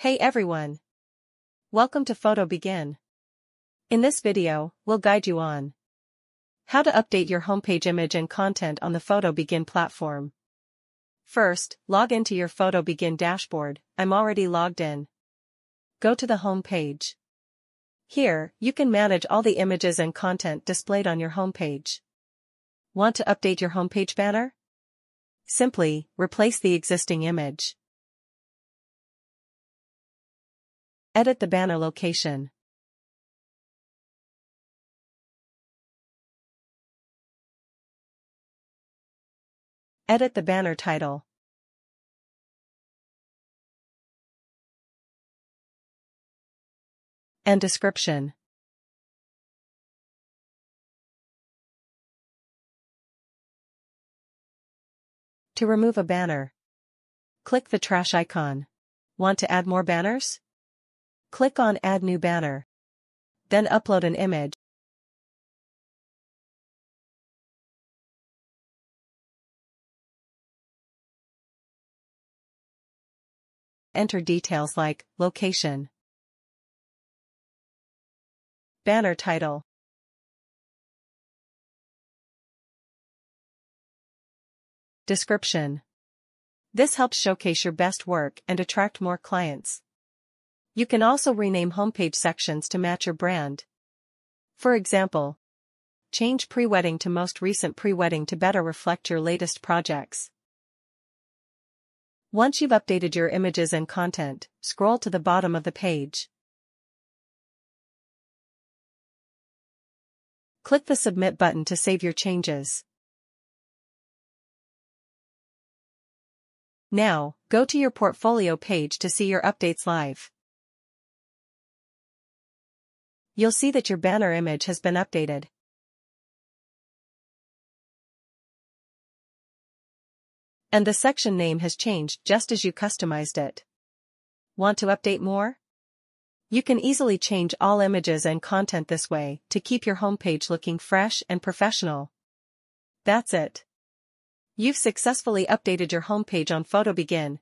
Hey everyone! Welcome to FotoBegin. In this video, we'll guide you on how to update your homepage image and content on the FotoBegin platform. First, log into your FotoBegin dashboard. I'm already logged in. Go to the home page. Here, you can manage all the images and content displayed on your homepage. Want to update your homepage banner? Simply, replace the existing image. Edit the banner location. Edit the banner title. And description. To remove a banner, click the trash icon. Want to add more banners? Click on Add New Banner. Then upload an image. Enter details like location, banner title, description. This helps showcase your best work and attract more clients. You can also rename homepage sections to match your brand. For example, change pre-wedding to most recent pre-wedding to better reflect your latest projects. Once you've updated your images and content, scroll to the bottom of the page. Click the Submit button to save your changes. Now, go to your portfolio page to see your updates live. You'll see that your banner image has been updated. And the section name has changed just as you customized it. Want to update more? You can easily change all images and content this way to keep your homepage looking fresh and professional. That's it. You've successfully updated your homepage on FotoBegin.